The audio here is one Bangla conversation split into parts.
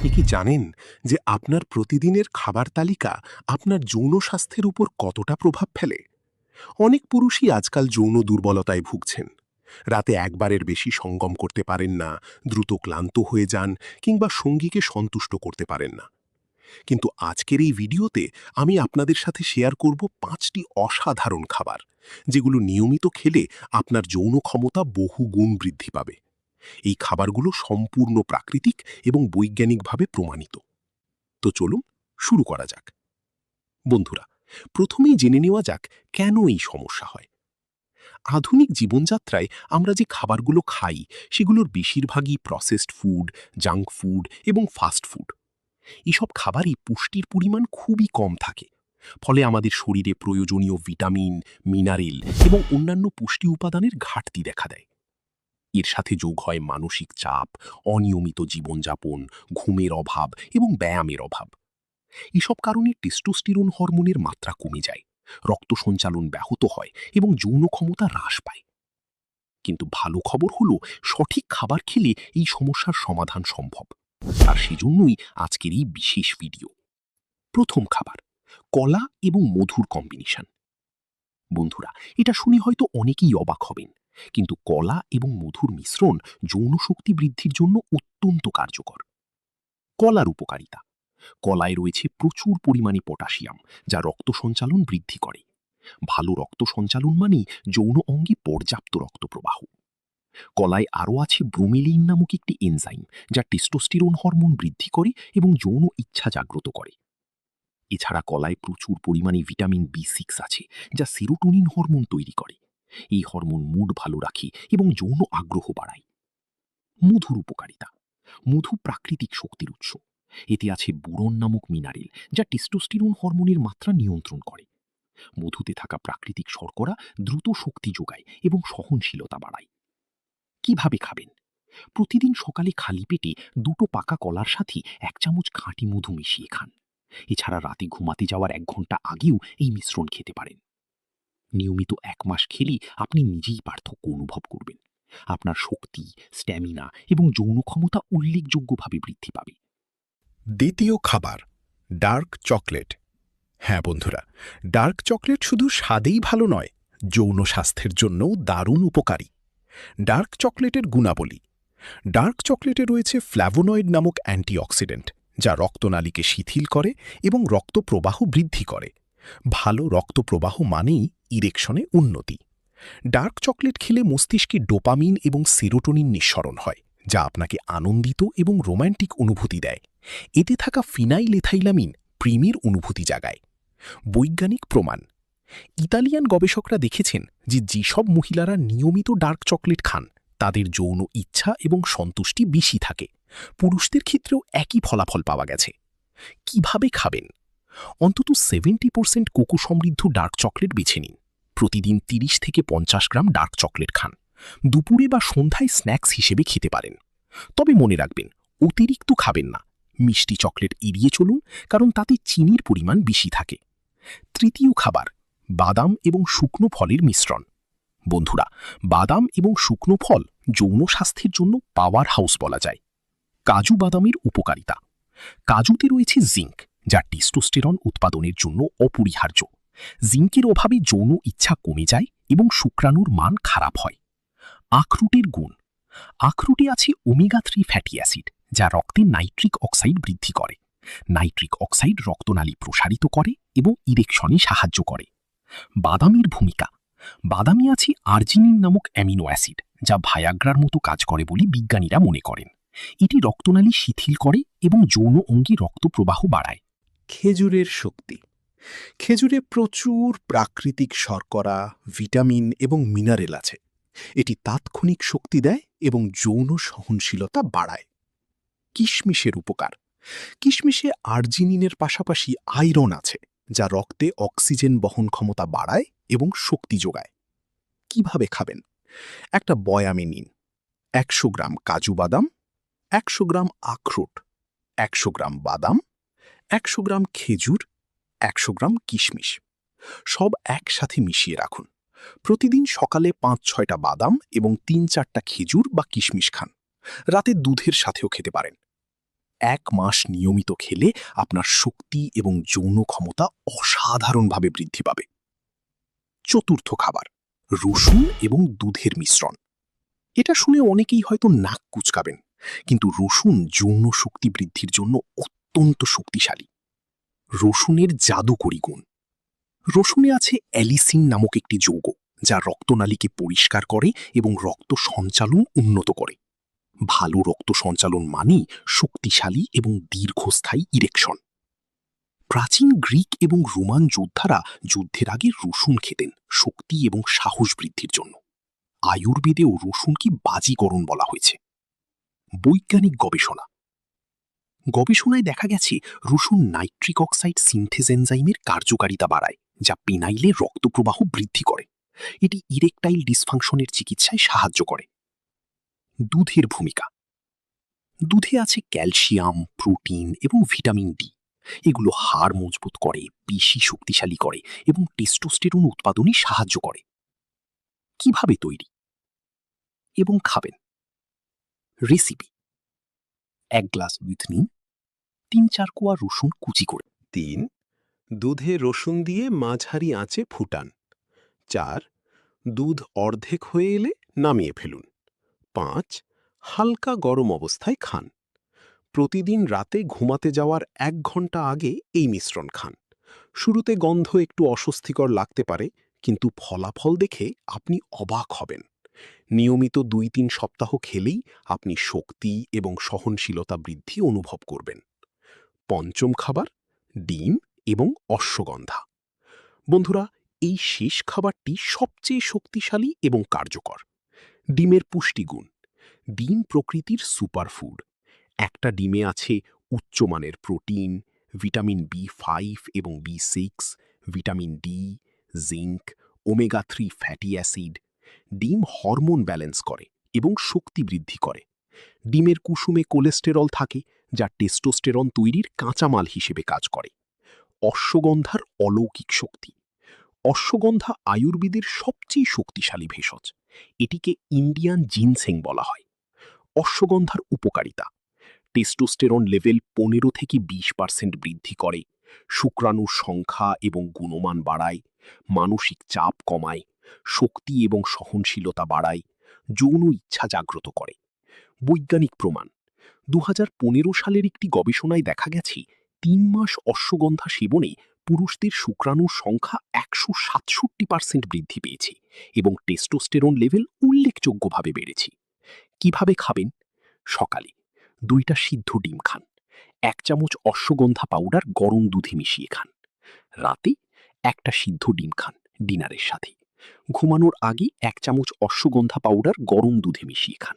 আপনি কি জানেন যে আপনার প্রতিদিনের খাবার তালিকা আপনার যৌন স্বাস্থ্যের উপর কতটা প্রভাব ফেলে? অনেক পুরুষই আজকাল যৌন দুর্বলতায় ভুগছেন। রাতে একবারের বেশি সঙ্গম করতে পারেন না, দ্রুত ক্লান্ত হয়ে যান কিংবা সঙ্গীকে সন্তুষ্ট করতে পারেন না। কিন্তু আজকের এই ভিডিওতে আমি আপনাদের সাথে শেয়ার করব ৫টি অসাধারণ খাবার, যেগুলো নিয়মিত খেলে আপনার যৌন ক্ষমতা বহু গুণ বৃদ্ধি পাবে। এই খাবারগুলো সম্পূর্ণ প্রাকৃতিক এবং বৈজ্ঞানিকভাবে প্রমাণিত। তো চলুন শুরু করা যাক। বন্ধুরা, প্রথমেই জেনে নেওয়া যাক কেন এই সমস্যা হয়। আধুনিক জীবনযাত্রায় আমরা যে খাবারগুলো খাই সেগুলোর বেশিরভাগই প্রসেসড ফুড, জাঙ্ক ফুড এবং ফাস্ট ফুড। এসব খাবারই পুষ্টির পরিমাণ খুবই কম থাকে, ফলে আমাদের শরীরে প্রয়োজনীয় ভিটামিন, মিনারেল এবং অন্যান্য পুষ্টি উপাদানের ঘাটতি দেখা দেয়। এর সাথে যোগ হয় মানসিক চাপ, অনিয়মিত জীবনযাপন, ঘুমের অভাব এবং ব্যায়ামের অভাব। এসব কারণে টেস্টোস্টেরন হরমোনের মাত্রা কমে যায়, রক্ত সঞ্চালন ব্যাহত হয় এবং যৌন ক্ষমতা হ্রাস পায়। কিন্তু ভালো খবর হলো, সঠিক খাবার খেলে এই সমস্যার সমাধান সম্ভব। আর সেজন্যই আজকের এই বিশেষ ভিডিও। প্রথম খাবার, কলা এবং মধুর কম্বিনেশন। বন্ধুরা, এটা শুনে হয়তো অনেকেই অবাক হবেন, কিন্তু কলা এবং মধুর মিশ্রণ যৌন শক্তি বৃদ্ধির জন্য অত্যন্ত কার্যকর। কলার উপকারিতা: কলায় রয়েছে প্রচুর পরিমাণে পটাশিয়াম, যা রক্ত সঞ্চালন বৃদ্ধি করে। ভালো রক্ত সঞ্চালন মানেই যৌন অঙ্গে পর্যাপ্ত রক্ত প্রবাহ। কলায় আরও আছে ব্রোমেলিন নামক একটি এনজাইম, যা টেস্টোস্টেরন হরমোন বৃদ্ধি করে এবং যৌন ইচ্ছা জাগ্রত করে। এছাড়া কলায় প্রচুর পরিমাণে ভিটামিন বি6 আছে, যা সেরোটোনিন হরমোন তৈরি করে। এই হরমোন মুড ভালো রাখে এবং যৌন আগ্রহ বাড়ায়। মধুর উপকারিতা: মধু প্রাকৃতিক শক্তির উৎস। এতে আছে বোরন নামক মিনারেল, যা টেস্টোস্টেরন হরমোনের মাত্রা নিয়ন্ত্রণ করে। মধুতে থাকা প্রাকৃতিক শর্করা দ্রুত শক্তি যোগায় এবং সহনশীলতা বাড়ায়। কিভাবে খাবেন? প্রতিদিন সকালে খালি পেটে 2টো পাকা কলার সাথে 1 চামচ খাঁটি মধু মিশিয়ে খান। এছাড়া রাতে ঘুমাতে যাওয়ার 1 ঘন্টা আগেও এই মিশ্রণ খেতে পারেন। নিয়মিত 1 মাস খেলে আপনি নিজেই পার্থক্য অনুভব করবেন। আপনার শক্তি, স্ট্যামিনা এবং যৌন ক্ষমতা উল্লেখযোগ্যভাবে বৃদ্ধি পাবে। দ্বিতীয় খাবার, ডার্ক চকলেট। হ্যাঁ বন্ধুরা, ডার্ক চকলেট শুধু স্বাদেই ভালো নয়, যৌন স্বাস্থ্যের জন্যও দারুণ উপকারী। ডার্ক চকলেটের গুণাবলী: ডার্ক চকলেটে রয়েছে ফ্ল্যাভোনয়েড নামক অ্যান্টিঅক্সিডেন্ট, যা রক্তনালীকে শিথিল করে এবং রক্ত প্রবাহ বৃদ্ধি করে। ভালো রক্ত প্রবাহ মানেই ইরেকশনে উন্নতি। ডার্ক চকলেট খেলে মস্তিষ্কে ডোপামিন এবং সেরোটোনিন নিঃসরণ হয়, যা আপনাকে আনন্দিত এবং রোম্যান্টিক অনুভূতি দেয়। এতে থাকা ফিনাইলএথাইলামিন প্রেমের অনুভূতি জাগায়। বৈজ্ঞানিক প্রমাণ: ইতালিয়ান গবেষকরা দেখেছেন যে যেসব মহিলারা নিয়মিত ডার্ক চকলেট খান, তাদের যৌন ইচ্ছা এবং সন্তুষ্টি বেশি থাকে। পুরুষদের ক্ষেত্রেও একই ফলাফল পাওয়া গেছে। কিভাবে খাবেন? অন্তত 70% কোকো সমৃদ্ধ ডার্ক চকলেট বেছে নিন। প্রতিদিন 30 থেকে 50 গ্রাম ডার্ক চকলেট খান। দুপুরে বা সন্ধ্যায় স্ন্যাক্স হিসেবে খেতে পারেন। তবে মনে রাখবেন, অতিরিক্ত খাবেন না। মিষ্টি চকলেট এড়িয়ে চলুন, কারণ তাতে চিনির পরিমাণ বেশি থাকে। তৃতীয় খাবার, বাদাম এবং শুকনো ফলের মিশ্রণ। বন্ধুরা, বাদাম এবং শুকনো ফল যৌন স্বাস্থ্যের জন্য পাওয়ার হাউস বলা যায়। কাজু বাদামের উপকারিতা: কাজুতে রয়েছে জিঙ্ক, যা টেস্টোস্টেরন উৎপাদনের জন্য অপরিহার্য। জিঙ্কের অভাবে যৌন ইচ্ছা কমে যায় এবং শুক্রাণুর মান খারাপ হয়। আখরোটের গুণ: আখরোটে আছে ওমেগা-3 ফ্যাটি অ্যাসিড, যা রক্তে নাইট্রিক অক্সাইড বৃদ্ধি করে। নাইট্রিক অক্সাইড রক্তনালী প্রসারিত করে এবং ইরেকশনে সাহায্য করে। বাদামের ভূমিকা: বাদামে আছে আর্জিনিন নামক অ্যামিনো অ্যাসিড, যা ভায়াগ্রার মতো কাজ করে বলে বিজ্ঞানীরা মনে করেন। এটি রক্তনালী শিথিল করে এবং যৌন অঙ্গে রক্ত প্রবাহ বাড়ায়। খেজুরের শক্তি: খেজুরে প্রচুর প্রাকৃতিক শর্করা, ভিটামিন এবং মিনারেল আছে। এটি তাৎক্ষণিক শক্তি দেয় এবং যৌন সহনশীলতা বাড়ায়। কিশমিশের উপকার: কিশমিশে আর্জিনিনের পাশাপাশি আয়রন আছে, যা রক্তে অক্সিজেন বহন ক্ষমতা বাড়ায় এবং শক্তি যোগায়। কিভাবে খাবেন? একটা বয়ামে নিন 100 গ্রাম কাজু বাদাম, 100 গ্রাম আখরোট, 100 গ্রাম বাদাম, 100 গ্রাম খেজুর, 100 গ্রাম কিশমিশ। সব একসাথে মিশিয়ে রাখুন। প্রতিদিন সকালে 5-6টা বাদাম এবং 3-4টা খেজুর বা কিশমিশ খান। রাতে দুধের সাথেও খেতে পারেন। 1 মাস নিয়মিত খেলে আপনার শক্তি এবং যৌন ক্ষমতা অসাধারণভাবে বৃদ্ধি পাবে। চতুর্থ খাবার, রসুন এবং দুধের মিশ্রণ। এটা শুনে অনেকেই হয়তো নাক কুঁচকাবেন, কিন্তু রসুন যৌন শক্তি বৃদ্ধির জন্য অত্যন্ত শক্তিশালী। রসুনের জাদুকরী গুণ। রসুনে আছে অ্যালিসিন নামক একটি যৌগ, যা রক্তনালীকে পরিষ্কার করে এবং রক্ত সঞ্চালন উন্নত করে। ভালো রক্ত সঞ্চালন মানেই শক্তিশালী এবং দীর্ঘস্থায়ী ইরেকশন। প্রাচীন গ্রিক এবং রোমান যোদ্ধারা যুদ্ধের আগে রসুন খেতেন শক্তি এবং সাহস বৃদ্ধির জন্য। আয়ুর্বেদেও রসুনকে বাজিকরণ বলা হয়েছে। বৈজ্ঞানিক গবেষণা। গবেষণায় দেখা গেছে রসুন নাইট্রিক অক্সাইড সিনথেস এনজাইমের কার্যকারিতা বাড়ায়, যা পেনাইলে রক্তপ্রবাহ বৃদ্ধি করে। এটি ইরেকটাইল ডিসফাংশনের চিকিৎসায় সাহায্য করে। দুধের ভূমিকা। দুধে আছে ক্যালসিয়াম, প্রোটিন এবং ভিটামিন ডি। এগুলো হাড় মজবুত করে, পেশি শক্তিশালী করে এবং টেস্টোস্টেরন উৎপাদনে সাহায্য করে। কিভাবে তৈরি এবং খাবেন? রেসিপি: 1 গ্লাস দুধ নিন, 3-4 কোয়া রসুন কুচি করে। 3. দুধে রসুন দিয়ে মাঝারি আঁচে ফুটান। 4. দুধ অর্ধেক হয়ে এলে নামিয়ে ফেলুন। 5. হালকা গরম অবস্থায় খান। প্রতিদিন রাতে ঘুমাতে যাওয়ার 1 ঘন্টা আগে এই মিশ্রণ খান। শুরুতে গন্ধ একটু অস্বস্তিকর লাগতে পারে, কিন্তু ফলাফল দেখে আপনি অবাক হবেন। নিয়মিত 2-3 সপ্তাহ খেলেই আপনি শক্তি এবং সহনশীলতা বৃদ্ধি অনুভব করবেন। পঞ্চম খাবার, ডিম এবং অশ্বগন্ধা। বন্ধুরা, এই শেষ খাবারটি সবচেয়ে শক্তিশালী এবং কার্যকর। ডিমের পুষ্টিগুণ। ডিম প্রকৃতির সুপারফুড। একটা ডিমে আছে উচ্চমানের প্রোটিন, ভিটামিন বি5 এবং বি6, vitamin D, zinc, omega three fatty acid. ডিম হরমোন ব্যালেন্স করে এবং শক্তি বৃদ্ধি করে। ডিমের কুসুমে কোলেস্টেরল থাকে, যা টেস্টোস্টেরন তৈরির কাঁচামাল হিসেবে কাজ করে। অশ্বগন্ধার অলৌকিক শক্তি। অশ্বগন্ধা আয়ুর্বেদের সবচেয়ে শক্তিশালী ভেষজ। এটিকে ইন্ডিয়ান জিনসেং বলা হয়। অশ্বগন্ধার উপকারিতা: টেস্টোস্টেরন লেভেল 15 থেকে 20% বৃদ্ধি করে, শুক্রাণুর সংখ্যা এবং গুণমান বাড়ায়, মানসিক চাপ কমায়, শক্তি এবং সহনশীলতা বাড়ায়, যৌন ইচ্ছা জাগ্রত করে। বৈজ্ঞানিক প্রমাণ: 2015 সালের একটি গবেষণায় দেখা গেছে 3 মাস অশ্বগন্ধা সেবনে পুরুষদের শুক্রাণুর সংখ্যা 167% বৃদ্ধি পেয়েছে এবং টেস্টোস্টেরন লেভেল উল্লেখযোগ্যভাবে বেড়েছে। কিভাবে খাবেন? সকালে 2টা সিদ্ধ ডিম খান। 1 চামচ অশ্বগন্ধা পাউডার গরম দুধে মিশিয়ে খান। রাতে 1টা সিদ্ধ ডিম খান ডিনারের সাথে। ঘুমানোর আগে 1 চামচ অশ্বগন্ধা পাউডার গরম দুধে মিশিয়ে খান।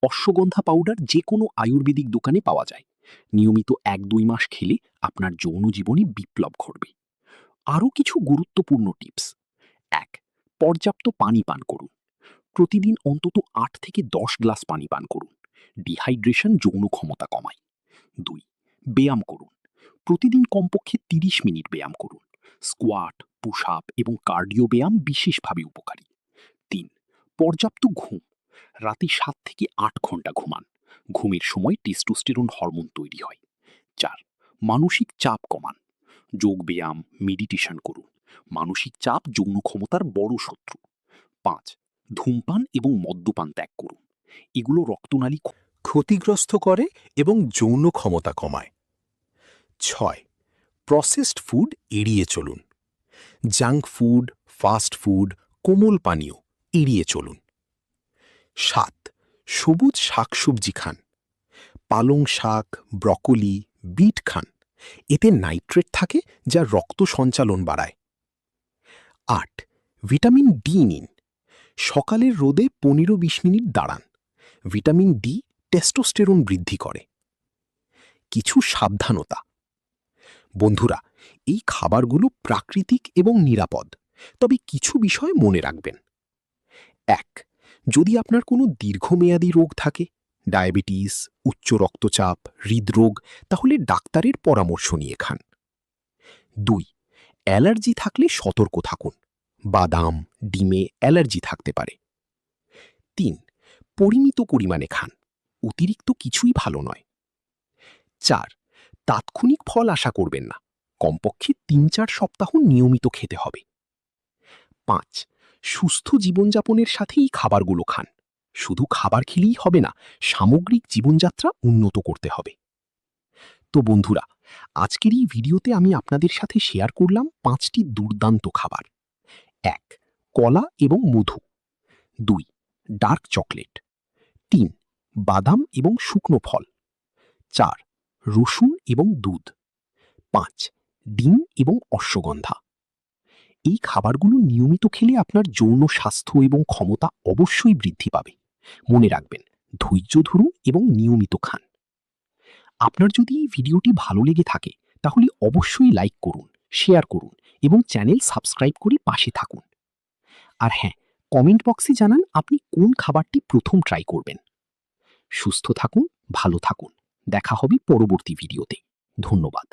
অশ্বগন্ধা পাউডার যে কোনো আয়ুর্বেদিক দোকানে পাওয়া যায়। নিয়মিত 1-2 মাস খেলে আপনার যৌন জীবনে বিপ্লব ঘটবে। আরও কিছু গুরুত্বপূর্ণ টিপস। 1. পর্যাপ্ত পানি পান করুন। প্রতিদিন অন্তত 8 থেকে 10 গ্লাস পানি পান করুন। ডিহাইড্রেশন যৌন ক্ষমতা কমায়। 2. ব্যায়াম করুন। প্রতিদিন কমপক্ষে 30 মিনিট ব্যায়াম করুন। স্কোয়াট, পুশ আপ এবং কার্ডিও ব্যায়াম বিশেষভাবে উপকারী। 3. পর্যাপ্ত ঘুম। রাতে 7 থেকে 8 ঘন্টা ঘুমান। ঘুমের সময় টেস্টোস্টেরন হরমোন তৈরি হয়। 4. মানসিক চাপ কমান। যোগব্যায়াম, মেডিটেশন করুন। মানসিক চাপ যৌন ক্ষমতার বড় শত্রু। 5. ধূমপান এবং মদ্যপান ত্যাগ করুন। এগুলো রক্তনালী ক্ষতিগ্রস্ত করে এবং যৌন ক্ষমতা কমায়। 6. প্রসেসড ফুড এড়িয়ে চলুন। জাঙ্ক ফুড, ফাস্ট ফুড, কোমল পানীয় এড়িয়ে চলুন। 7. সবুজ শাকসবজি খান। পালং শাক, ব্রকোলি, বিট খান। এতে নাইট্রেট থাকে, যা রক্ত সঞ্চালন বাড়ায়। 8. ভিটামিন ডি নিন। সকালের রোদে 15-20 মিনিট দাঁড়ান। ভিটামিন ডি টেস্টোস্টেরন বৃদ্ধি করে। কিছু সাবধানতা। বন্ধুরা, এই খাবারগুলো প্রাকৃতিক এবং নিরাপদ, তবে কিছু বিষয় মনে রাখবেন। 1. যদি আপনার কোনো দীর্ঘমেয়াদী রোগ থাকে, ডায়াবেটিস, উচ্চ রক্তচাপ, হৃদরোগ, তাহলে ডাক্তারের পরামর্শ নিয়ে খান। 2. অ্যালার্জি থাকলে সতর্ক থাকুন। বাদাম, ডিমে অ্যালার্জি থাকতে পারে। 3. পরিমিত পরিমাণে খান। অতিরিক্ত কিছুই ভালো নয়। 4. তাৎক্ষণিক ফল আশা করবেন না, কমপক্ষে 3-4 সপ্তাহ নিয়মিত খেতে হবে। 5. সুস্থ জীবনযাপনের সাথে এই খাবারগুলো খান। শুধু খাবার খেলেই হবে না, সামগ্রিক জীবনযাত্রা উন্নত করতে হবে। তো বন্ধুরা, আজকের এই ভিডিওতে আমি আপনাদের সাথে শেয়ার করলাম 5টি দুর্দান্ত খাবার। 1. কলা এবং মধু। 2. Dark chocolate. 3. বাদাম এবং শুকনো ফল। 4. রসুন এবং দুধ। 5. ডিম এবং অশ্বগন্ধা। এই খাবারগুলো নিয়মিত খেলে আপনার যৌন স্বাস্থ্য এবং ক্ষমতা অবশ্যই বৃদ্ধি পাবে। মনে রাখবেন, ধৈর্য ধরুন এবং নিয়মিত খান। আপনার যদি এই ভিডিওটি ভালো লেগে থাকে তাহলে অবশ্যই লাইক করুন, শেয়ার করুন এবং চ্যানেল সাবস্ক্রাইব করে পাশে থাকুন। আর হ্যাঁ, কমেন্ট বক্সে জানান আপনি কোন খাবারটি প্রথম ট্রাই করবেন। সুস্থ থাকুন, ভালো থাকুন। দেখা হবে পরবর্তী ভিডিওতে। ধন্যবাদ।